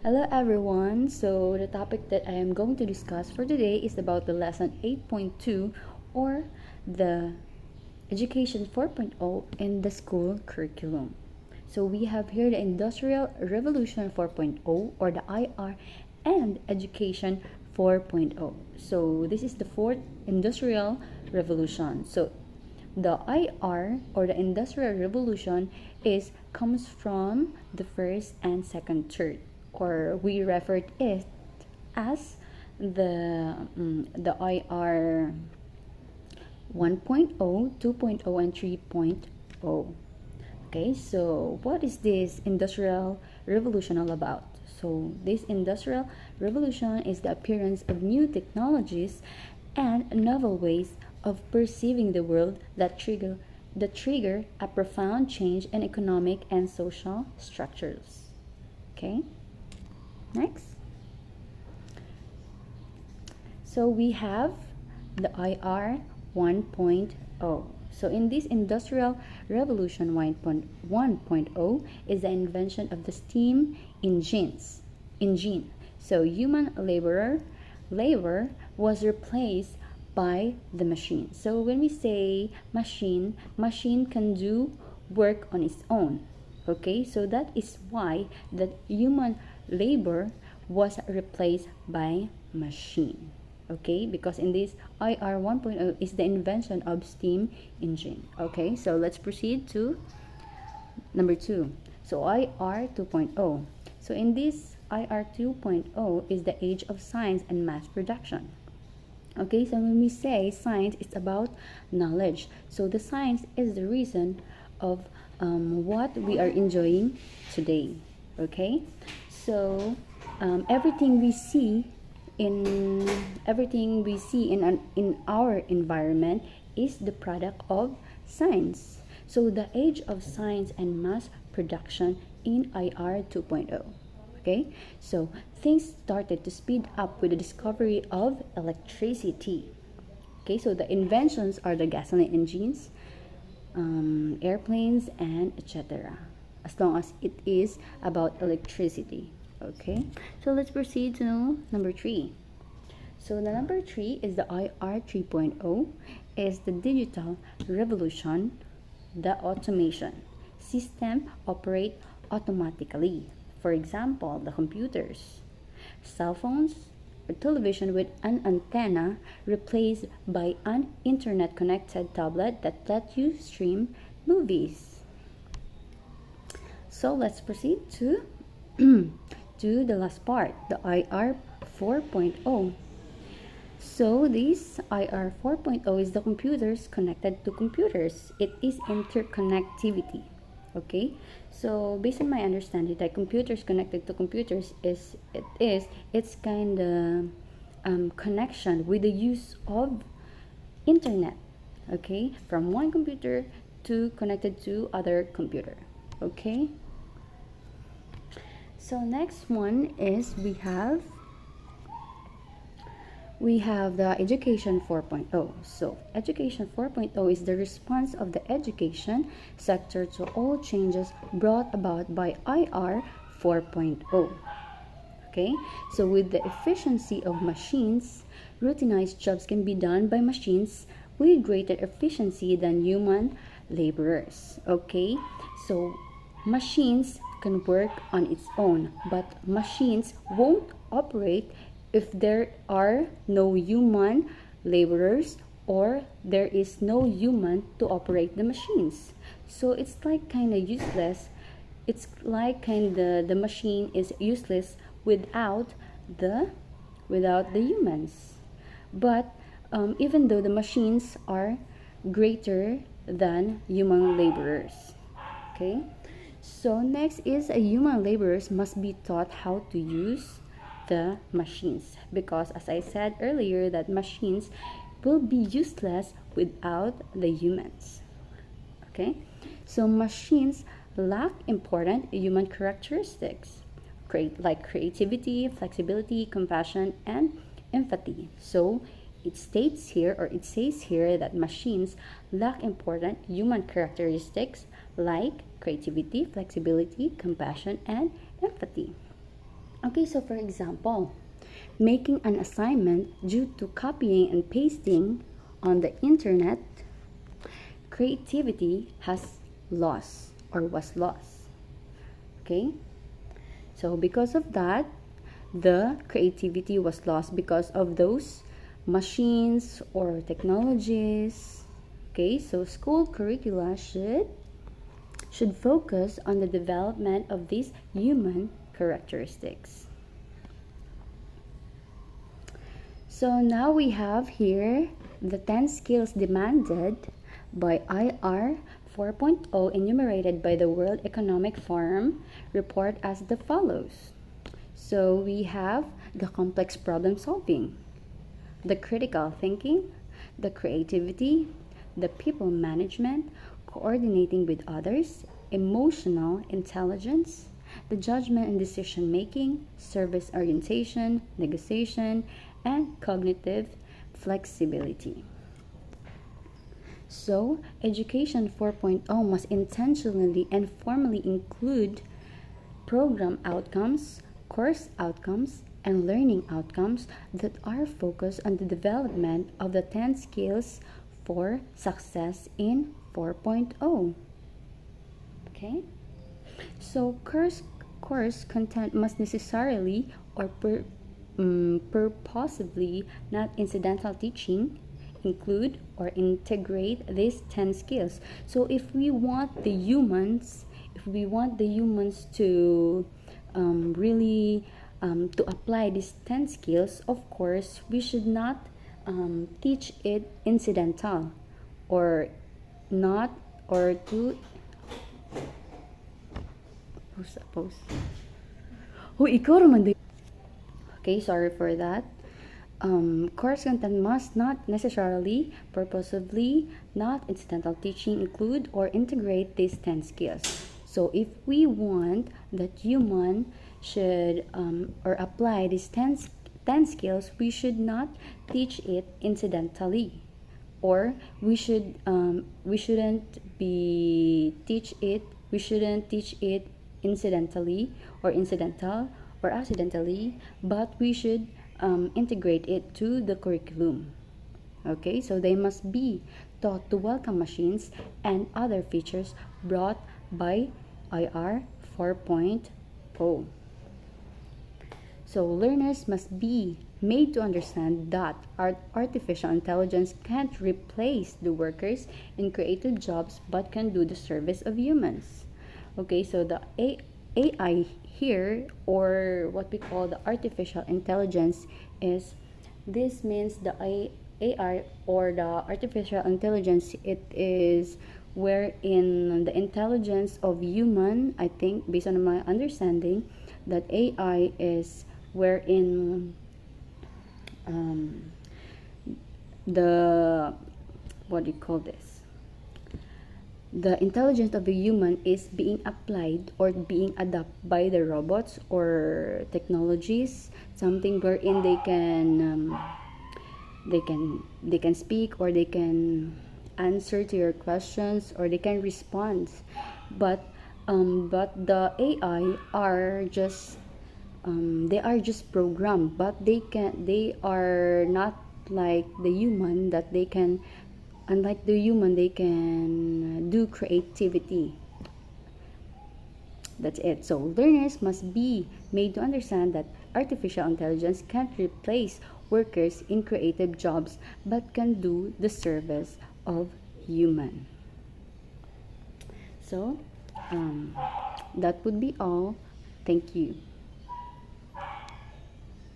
Hello everyone. So the topic that I am going to discuss for today is about the lesson 8.2 or the education 4.0 in the school curriculum. So we have here the Industrial Revolution 4.0 or the IR and Education 4.0. So this is the fourth industrial revolution. So the IR or the Industrial Revolution is comes from the first and second third, or we refer to it as the IR 1.0, 2.0, and 3.0. Okay, so what is this industrial revolution all about? So this industrial revolution is the appearance of new technologies and novel ways of perceiving the world that trigger a profound change in economic and social structures. Okay, next. So we have the IR 1.0. So in this industrial revolution 1.0 is the invention of the steam engine. So human labor was replaced by the machine. So when we say machine can do work on its own. Okay, so that is why the human labor was replaced by machine. Okay, because in this IR 1.0 is the invention of steam engine. Okay, so let's proceed to number 2. So IR 2.0. So in this IR 2.0 is the age of science and mass production. Okay, so when we say science, it's about knowledge. So the science is the reason of what we are enjoying today. Okay, so everything we see in our environment is the product of science. So the age of science and mass production in IR 2.0. Okay, so things started to speed up with the discovery of electricity. Okay, so the inventions are the gasoline engines, airplanes, and etc. As long as it is about electricity. Okay, so let's proceed to number 3. So the number 3 is the IR 3.0 is the digital revolution. The automation system operate automatically. For example, the computers, cell phones, or television with an antenna replaced by an internet connected tablet that let you stream movies. So let's proceed to to the last part, the IR 4.0. So this IR 4.0 is the computers connected to computers. It is interconnectivity. Okay, so based on my understanding, that computers connected to computers it's kind of connection with the use of internet. Okay, from one computer to connected to other computer. Okay, so next one is we have the education 4.0. So education 4.0 is the response of the education sector to all changes brought about by IR 4.0. Okay, so with the efficiency of machines, routinized jobs can be done by machines with greater efficiency than human laborers. Okay, so machines can work on its own, but machines won't operate if there are no human laborers or there is no human to operate the machines. So it's like kind of useless. It's like kind of the machine is useless without the humans. But even though the machines are greater than human laborers. Okay, so next is a human laborers must be taught how to use the machines, because as I said earlier that machines will be useless without the humans. Okay, so machines lack important human characteristics like creativity, flexibility, compassion, and empathy. So it states here, or it says here, that machines lack important human characteristics like creativity, flexibility, compassion, and empathy. Okay, so for example, making an assignment due to copying and pasting on the internet, creativity has lost or was lost. Okay, so because of that, the creativity was lost because of those machines or technologies. Okay, so school curricula should focus on the development of these human characteristics. So now we have here the 10 skills demanded by IR 4.0 enumerated by the World Economic Forum report as the follows. So we have the complex problem solving, the critical thinking, the creativity, the people management, coordinating with others, emotional intelligence, the judgment and decision making, service orientation, negotiation, and cognitive flexibility. So, Education 4.0 must intentionally and formally include program outcomes, course outcomes, and learning outcomes that are focused on the development of the 10 skills for success in 4.0. Okay? So, course content must necessarily or purposively, not incidental teaching, include or integrate these 10 skills. So if we want the humans to really to apply these 10 skills, of course we should not teach it incidental or not or to suppose. Oh, ikaw raman din. Okay, sorry for that. Course content must not necessarily, purposefully, not incidental teaching include or integrate these 10 skills. So if we want that human should or apply these 10 skills, we should not teach it incidentally, or we shouldn't teach it incidentally or incidental or accidentally, but we should integrate it to the curriculum. Okay, so they must be taught to welcome machines and other features brought by IR 4.0. So learners must be made to understand that artificial intelligence can't replace the workers in creative jobs but can do the service of humans. Okay, so the AI here, or what we call the artificial intelligence, this means the AI or the artificial intelligence, it is wherein the intelligence of human, I think based on my understanding, that AI is wherein the what do you call this, the intelligence of the human is being applied or being adopted by the robots or technologies, something wherein they can speak, or they can answer to your questions, or they can respond, but the AI are just they are just programmed, but they are not like the human, that they can, unlike the human, they can do creativity. That's it. So learners must be made to understand that artificial intelligence can't replace workers in creative jobs but can do the service of human. So that would be all. Thank you.